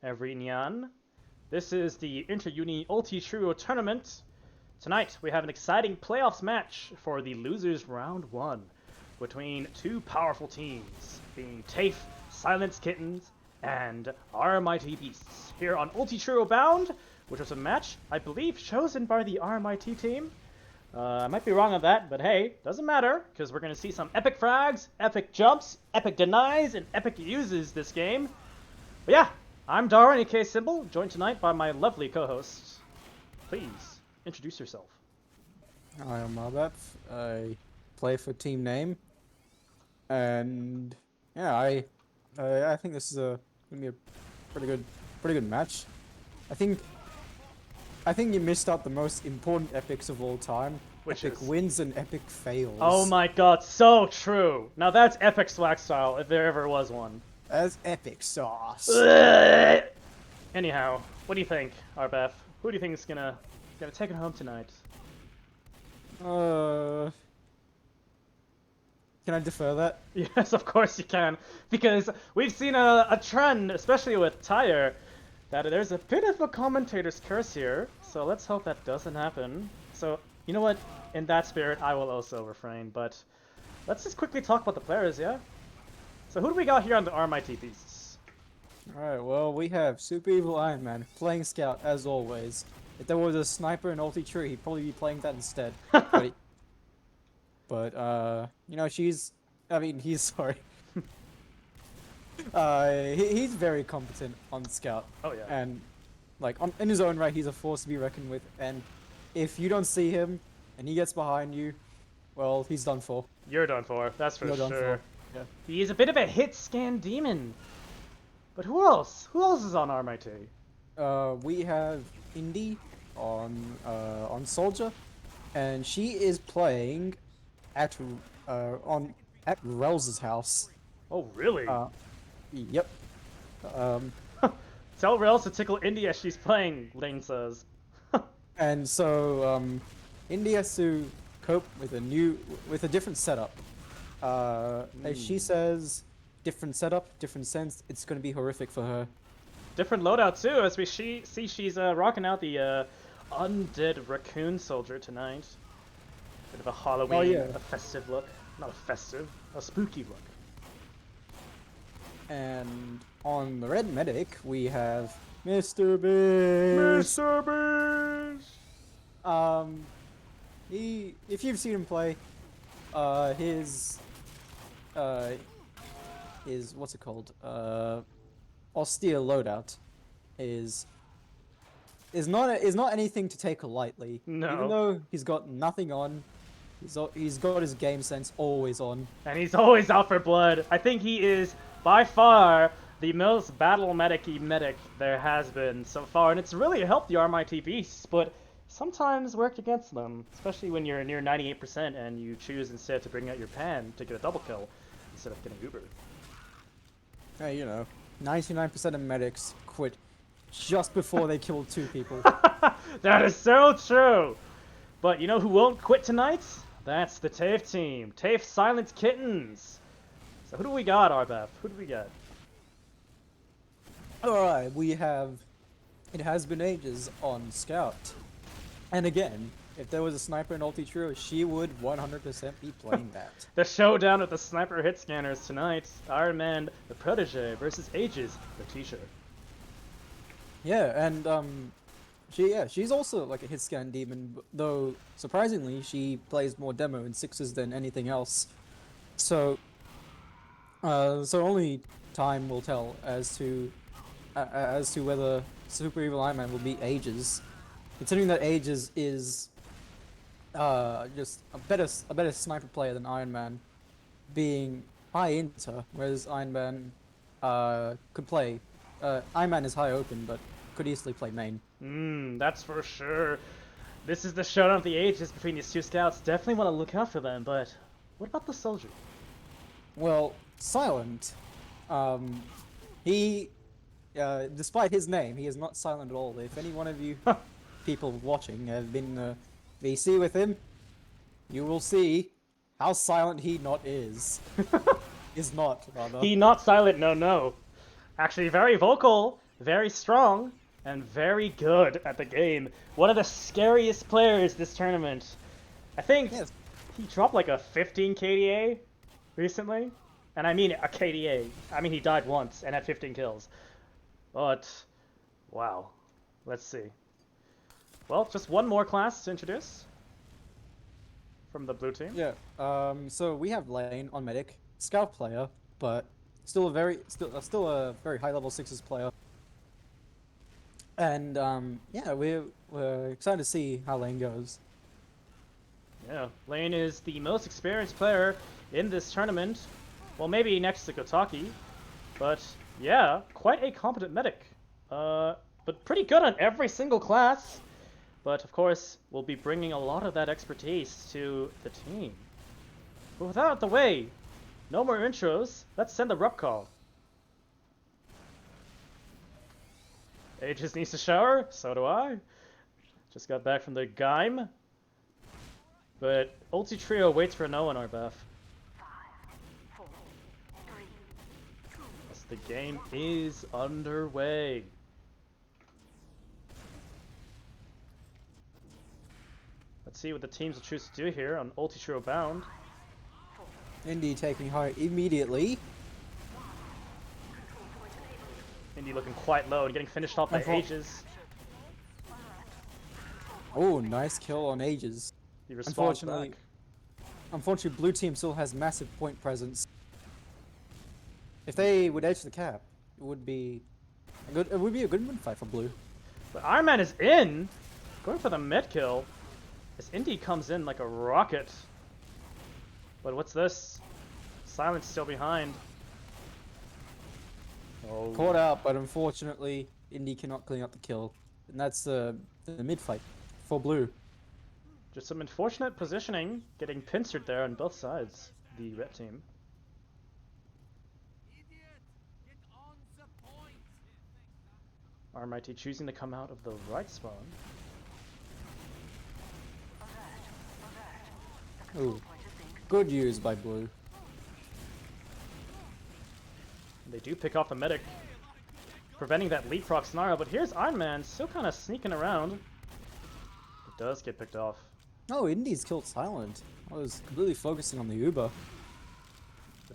everyone. This is the Inter-Uni Ultitrio tournament. Tonight we have an exciting playoffs match for the losers round 1 between two powerful teams, being TAFE, Silence Kittens, and RMIT Beasts here on Ultitrio Bound, which was a match, I believe, chosen by the RMIT team. I might be wrong on that, but hey, doesn't matter, because we're going to see some epic frags, epic jumps, epic denies, and epic uses this game. But yeah, I'm Darwin, aka Symbol, joined tonight by my lovely co-hosts. Please, introduce yourself. I am Malbeth. I play for Team Name, and yeah, I think this is gonna be a pretty good match. I think you missed out the most important epics of all time. Which epic is? wins and epic fails. Oh my god, so true! Now that's epic swag style, if there ever was one. That's epic sauce. Anyhow, what do you think, Arbeth? Who do you think is gonna take it home tonight? Can I defer that? Yes, of course you can, because we've seen a trend, especially with Tyre, that there's a bit of a commentator's curse here, so let's hope that doesn't happen. So, you know what? In that spirit, I will also refrain, but let's just quickly talk about the players, yeah? So who do we got here on the RMIT Beasts? Alright, well, we have Super Evil Iron Man playing Scout as always. If there was a sniper in Ultitrio, he'd probably be playing that instead. But you know, he's sorry. He's very competent on Scout. Oh yeah. And, like, in his own right, he's a force to be reckoned with. And if you don't see him, and he gets behind you, well, he's done for. You're done for, that's for You're sure. done for. Yeah. He's a bit of a hit scan demon. But who else? Who else is on RMIT? We have Indy on Soldier, and she is playing at Rel's house. Oh, really? Yep. Tell Rails to tickle Indy as she's playing, Lane says. And so Indy has to cope with a different setup. As she says, different setup, different sense. It's going to be horrific for her. Different loadout too, as we see she's rocking out the undead raccoon soldier tonight. Bit of a Halloween, a festive look. Not a festive, a spooky look. And on the red medic, we have Mr. Beast. Mr. Beast! If you've seen him play, his what's it called? Austere loadout is not anything to take lightly. No. Even though he's got nothing on, he's got his game sense always on. And he's always out for blood. I think he is by far the most battle medic-y medic there has been so far, and it's really helped the RMIT Beasts, but sometimes worked against them, especially when you're near 98% and you choose instead to bring out your pan to get a double kill instead of getting Uber. Hey, you know, 99% of medics quit just before they kill 2 people. That is so true! But you know who won't quit tonight? That's the TAFE team. TAFE Silence Kittens! So who do we got, Arbeth? Who do we got? Alright, we have It Has Been Ages on Scout. And again, if there was a sniper in Ultitrio, she would 100% be playing that. The showdown with the sniper hit scanners tonight. Iron Man, the Protege, versus Aegis, the teacher. Yeah, and she's also like a hit scan demon, though surprisingly she plays more demo in 6s than anything else. So only time will tell as to whether Super Evil Iron Man will beat Aegis, considering that Aegis is just a better sniper player than Iron Man, being high inter, whereas Iron Man could play. Iron Man is high open, but could easily play main. That's for sure. This is the showdown of the ages between these two scouts. Definitely want to look out for them, but what about the soldier? Well, Silent, he, despite his name, he is not silent at all. If any one of you people watching have been VC with him, you will see how silent he not is. Is not, rather. He not silent, no. Actually very vocal. very strong and very good at the game. One of the scariest players this tournament. I think Yes. he dropped like a 15 KDA recently. And I mean a KDA. I mean he died once and had 15 kills. But, wow. Let's see. Well, just one more class to introduce from the blue team. Yeah. So we have Lane on medic, scout player, but still a very high level sixes player. And yeah, we're excited to see how Lane goes. Yeah, Lane is the most experienced player in this tournament. Well, maybe next to Kotaki, but yeah, quite a competent medic. But pretty good on every single class. But of course, we'll be bringing a lot of that expertise to the team. But with that out of the way, no more intros. Let's send the rup call. Aegis needs to shower. So do I. Just got back from the Gaim. But Ultitrio waits for no one, Arbaf. As the game is underway. Let's see what the teams will choose to do here on Ultitrio Bound. Indy taking height immediately. Indy looking quite low and getting finished off by Aegis. Oh, nice kill on Aegis. He responds back. Unfortunately, blue team still has massive point presence. If they would edge the cap, it would be a good win fight for blue. But Iron Man is in, going for the mid kill. As Indy comes in like a rocket. But what's this? Silence still behind. Oh. Caught out, but unfortunately, Indy cannot clean up the kill, and that's the mid fight for blue. Just some unfortunate positioning, getting pincered there on both sides, the red team. RMIT choosing to come out of the right spawn. Ooh, good use by blue. They do pick off the medic, preventing that leapfrog scenario, but here's Iron Man still kind of sneaking around. It does get picked off. Oh, Indy's killed Silent. I was completely focusing on the Uber.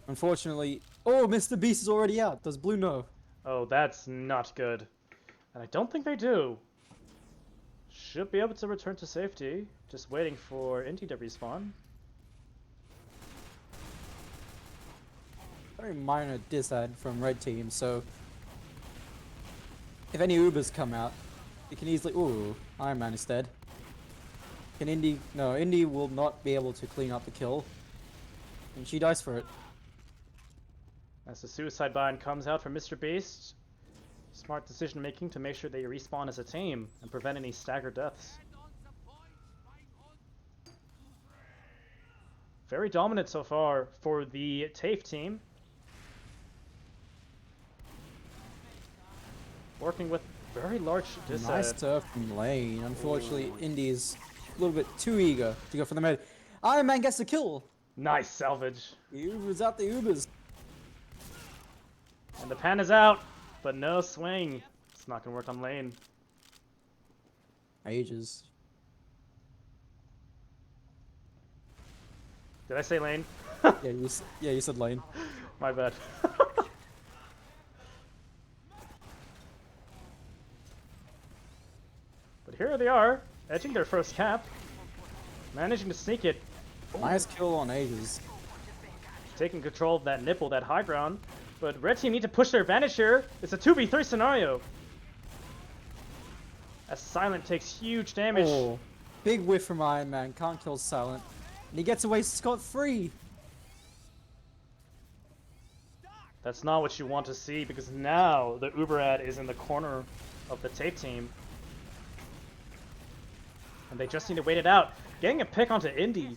Unfortunately, oh, Mr. Beast is already out. Does blue know? Oh, that's not good. And I don't think they do. Should be able to return to safety. Just waiting for Indy to respawn. Very minor disad from red team, so if any Ubers come out, you can easily... Ooh, Iron Man is dead. Can Indy... No, Indy will not be able to clean up the kill. And she dies for it. As the suicide bind comes out from Mr. Beast. Smart decision making to make sure they respawn as a team and prevent any staggered deaths. Very dominant so far for the TAFE team. Working with very large disad. Nice turf from Lane. Unfortunately, Indy is a little bit too eager to go for the med. Iron Man gets the kill. Nice salvage. The Ubers out the Ubers. And the pan is out, but no swing. It's not gonna work on Lane. Ages. Did I say Lane? Yeah, you said Lane. My bad. But here they are, edging their first cap, managing to sneak it. Nice kill on Ages. Taking control of that nipple, that high ground. But red team need to push their advantage here. It's a 2v3 scenario. As Silent takes huge damage. Oh, big whiff from Iron Man. Can't kill Silent. And he gets away scot-free. That's not what you want to see, because now the Uberad is in the corner of the TAFE team. And they just need to wait it out. Getting a pick onto Indy.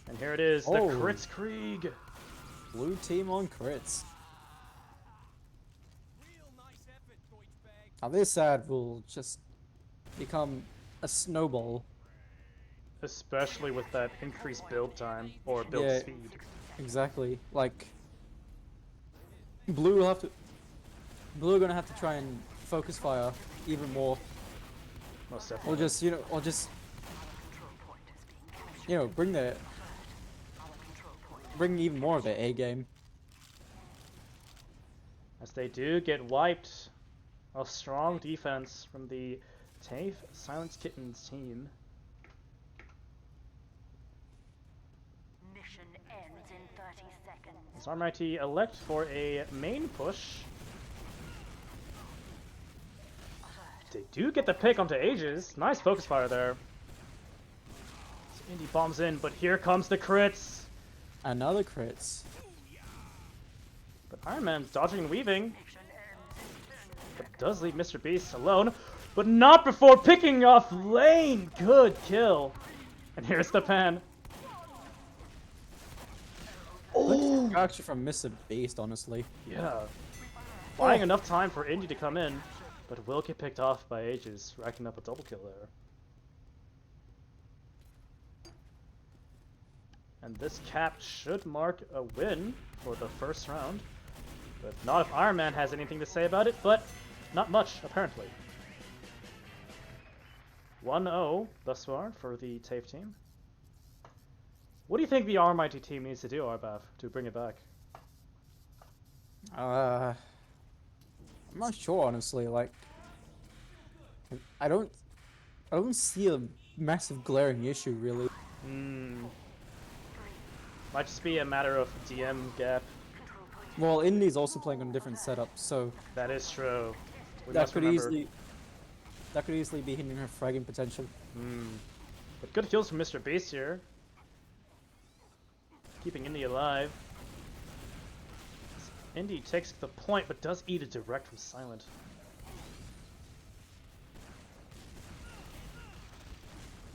And here it is, the Crits Krieg. Blue team on crits. Now this ad will just become a snowball. Especially with that increased build time, or build speed. Exactly. Like, Blue will have to. Blue are gonna have to try and focus fire even more, Most or definitely. just bring even more of their A game. As they do get wiped. A strong defense from the TAFE Silence Kittens team. Mission ends in 30 seconds. As RMIT elect for a main push. They do get the pick onto Aegis. Nice focus fire there. So Indy bombs in, but here comes the crits. Another crits. But Iron Man's dodging and weaving. Mission ends in 10 But seconds. does leave Mr. Beast alone. But not before picking off Lane. Good kill. And here's the pan. Oh, actually from Mr. Beast, honestly. Yeah. Buying enough time for Indy to come in, but will get picked off by Aegis, racking up a double kill there. And this cap should mark a win for the first round. But not if Iron Man has anything to say about it, but not much, apparently. 1-0 thus far for the TAFE team. What do you think the RMIT team needs to do, Arbav, to bring it back? I'm not sure, honestly. Like, I don't see a massive glaring issue, really. Might just be a matter of DM gap. Well, Indy's also playing on a different setup, so That is true. We that must could remember. easily be hindering her fragging potential. But good kills from Mr. Beast here. Keeping Indy alive. Indy takes the point, but does eat it direct from Silent.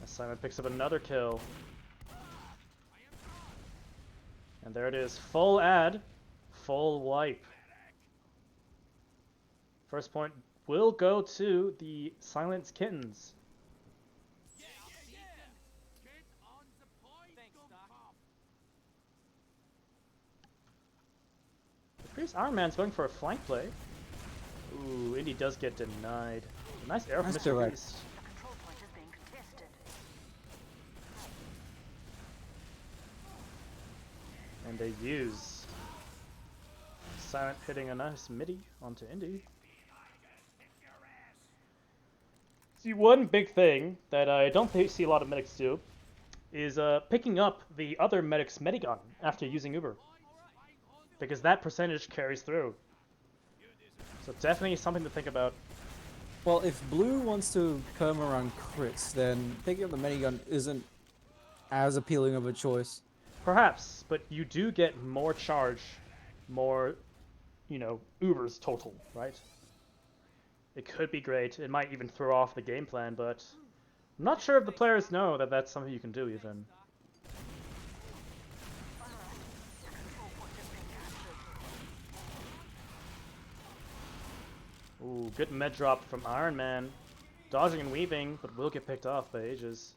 As Silent picks up another kill. And there it is. Full add. Full wipe. First point will go to the Silence Kittens. The previous Iron Man's going for a flank play. Ooh, Indy does get denied. Nice arrow from Nice Mr. direct. Beast. The control point is being contested. And they use Silent hitting a nice midi onto Indy. See, one big thing that I don't see a lot of medics do is picking up the other medic's medigun after using Uber. Because that percentage carries through. So definitely something to think about. Well, if Blue wants to come around crits, then picking up the minigun isn't as appealing of a choice. Perhaps, but you do get more charge, more, Ubers total, right? It could be great. It might even throw off the game plan, but I'm not sure if the players know that that's something you can do even. Ooh, good med drop from Iron Man. Dodging and weaving, but will get picked off by Aegis.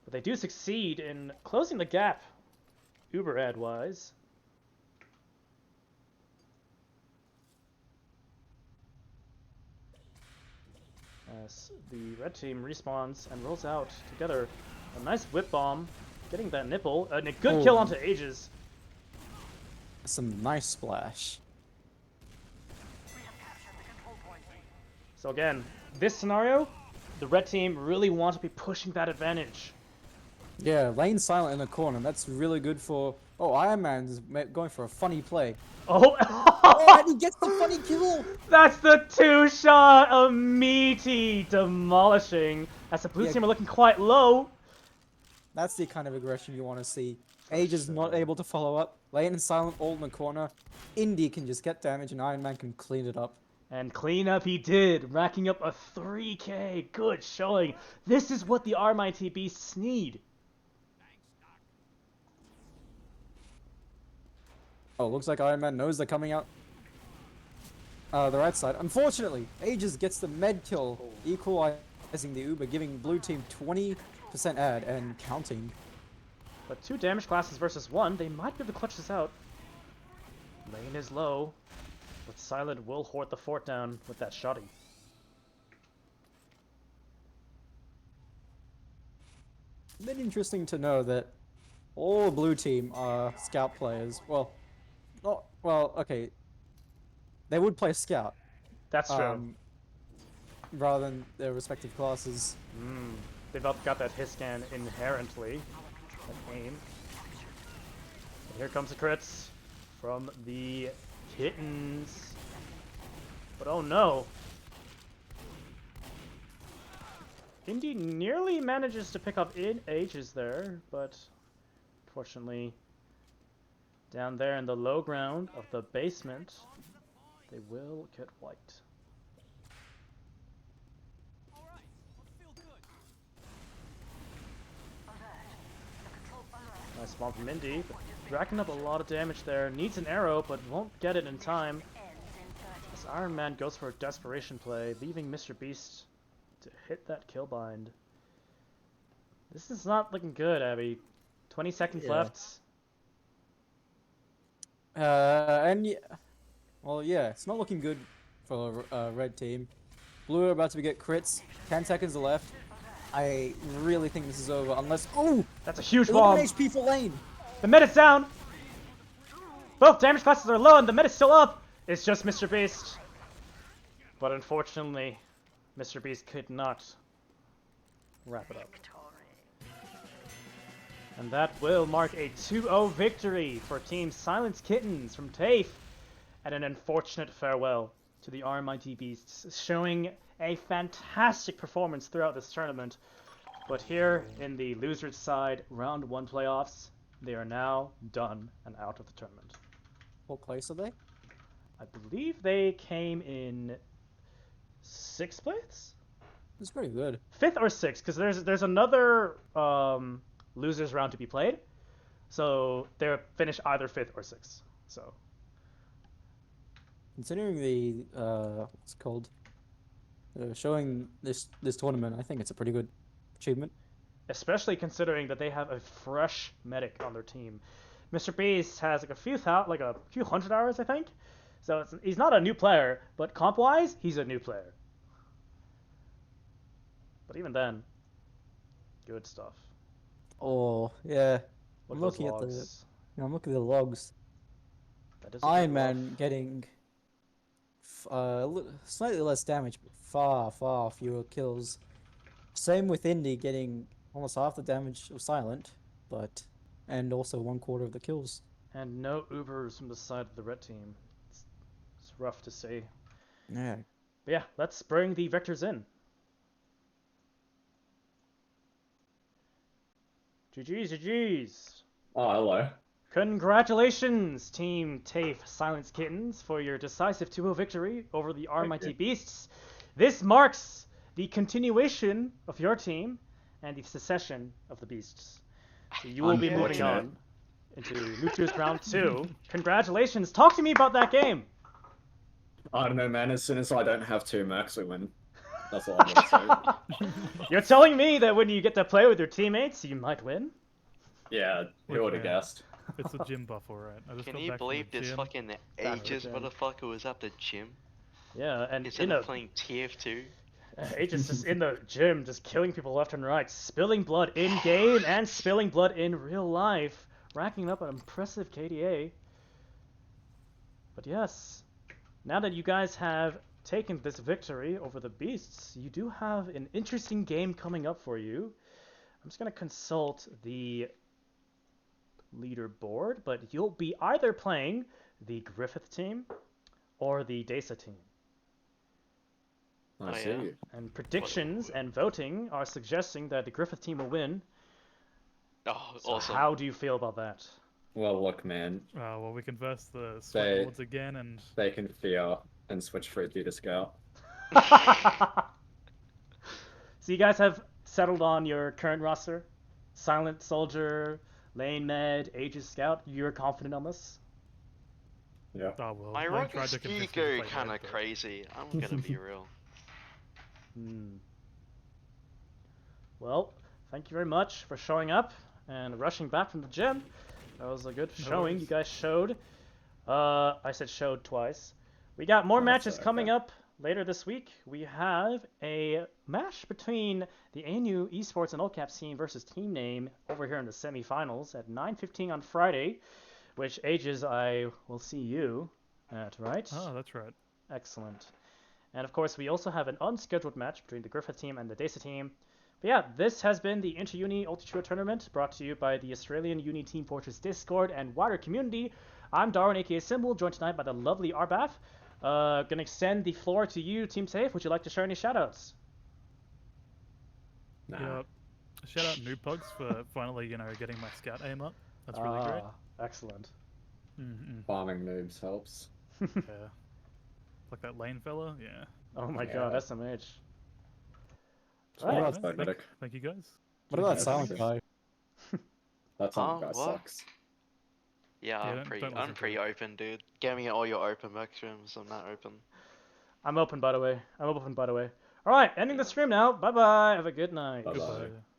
But they do succeed in closing the gap, Uber ad-wise. As the red team respawns and rolls out together. A nice whip bomb, getting that nipple, and a good kill onto Aegis. Some nice splash. So again, this scenario, the red team really want to be pushing that advantage. Yeah, lane silent in the corner. That's really good for. Oh, Iron Man's going for a funny play. Oh, Oh, and he gets the funny kill. that's the two-shot of meaty demolishing. As the blue Yeah. team are looking quite low. That's the kind of aggression you want to see. Aegis not able to follow up. Lane and silent all in the corner. Indy can just get damage, and Iron Man can clean it up. And cleanup he did, racking up a 3k. Good showing. This is what the RMIT beasts need. Oh, looks like Iron Man knows they're coming out. The right side. Unfortunately, Aegis gets the med kill, equalizing the Uber, giving blue team 20% add and counting. But 2 damage classes versus 1, they might be able to clutch this out. Lane is low, but Silent will hoard the fort down with that shoddy. A bit interesting to know that all blue team are scout players. Well, not well. Okay, they would play scout. That's true. Rather than their respective classes. They've both got that hit scan inherently. That aim. And here comes the crits from the Kittens. But oh no! Indy nearly manages to pick up in Ages there, but unfortunately, down there in the low ground of the basement, they will get wiped. Nice spawn from Indy, but racking up a lot of damage there. Needs an arrow, but won't get it in time. As Iron Man goes for a desperation play, leaving Mr. Beast to hit that kill bind. This is not looking good, Abby. 20 seconds left. Well, yeah, it's not looking good for red team. Blue are about to get crits. 10 seconds left. I really think this is over unless. Oh! That's a huge 11 bomb. HP for lane. The mid is down. Both damage classes are low and the mid is still up. It's just Mr. Beast. But unfortunately, Mr. Beast could not wrap it up. And that will mark a 2-0 victory for Team Silence Kittens from TAFE, and an unfortunate farewell to the RMIT Beasts, showing a fantastic performance throughout this tournament. But here in the losers side round 1 playoffs, they are now done and out of the tournament. What place are they? I believe they came in 6th place? It's pretty good. 5th or 6th, because there's another losers round to be played. So they're finished either 5th or 6th. So Considering the what's it called? Showing this tournament, I think it's a pretty good achievement. especially considering that they have a fresh medic on their team. Mr. Beast has like a few hundred hours, I think. So he's not a new player, but comp-wise, he's a new player. But even then, good stuff. Oh yeah, Look I'm at those looking at the. logs. I'm looking at the logs. That is a Iron good Man log. getting slightly less damage, but far fewer kills. Same with Indy getting almost half the damage of Silent, and also 1/4 of the kills. And no Ubers from the side of the red team. It's rough to see. Yeah. But yeah, let's bring the vectors in. GG's. Oh, hello. Congratulations, Team TAFE Silence Kittens, for your decisive 2-0 victory over the RMIT Beasts. This marks the continuation of your team and the secession of the Beasts. So you will be moving on into Losers Round 2. Congratulations. Talk to me about that game. I don't know, man. As soon as I don't have 2 mercs, we win. That's all I'm gonna say. You're telling me that when you get to play with your teammates, you might win? Yeah, who would have man. guessed? It's a gym buff, alright. I just Can got you back from believe the this gym. fucking Back to the ages gym. motherfucker was at the gym Yeah, and instead of playing TF2? Aegis just in the gym, just killing people left and right, spilling blood in game and spilling blood in real life, racking up an impressive KDA. But yes, now that you guys have taken this victory over the Beasts, you do have an interesting game coming up for you. I'm just gonna consult the leaderboard, but you'll be either playing the Griffith team or the Desa team. I Oh, see. yeah. And predictions and voting are suggesting that the Griffith team will win. Oh, So awesome. how do you feel about that? Well, look, man. Well, we can verse the They- sweatboards again, and They can fear and switch Fruity to Scout. So you guys have settled on your current roster? Silent Soldier, Lane Med, Aegis Scout. You're confident on this? Yeah. oh well. My Lane rocket tried to convince me to ski go play kind of red, but- crazy. I'm gonna be real. Well, thank you very much for showing up and rushing back from the gym. That was a good showing. worries. You guys showed I said showed twice. We got more Oh, matches so, coming okay. up later this week. We have a match between the ANU Esports and All-Caps team versus Team Name over here in the semifinals at 9:15 on Friday, which Ages I will see you at, right? Oh, that's right. Excellent. And of course, we also have an unscheduled match between the Griffith team and the Desa team. But yeah, this has been the Inter-Uni Ultitrio tournament brought to you by the Australian Uni Team Fortress Discord and wider community. I'm Darwin, aka Symbol, joined tonight by the lovely Arbath. Gonna extend the floor to you, Team TAFE. Would you like to share any shoutouts? Nah. Yeah. Shout out Noob Pugs for finally, getting my scout aim up. That's really great. Excellent. Mm-mm. Farming noobs helps. Yeah. Like that lane fella. Yeah. Oh my Yeah. god, SMH. What Right. about, Sorry, medic. Thank you guys. what about Yeah, silent thanks. guy? That time Oh, guy what? sucks. Yeah, Yeah, I'm don't pretty listen I'm to pretty it. open, dude. Get me all your open maximums. I'm not open. I'm open, by the way. Alright, ending the stream now. Bye bye. Have a good night. Bye-bye. Goodbye.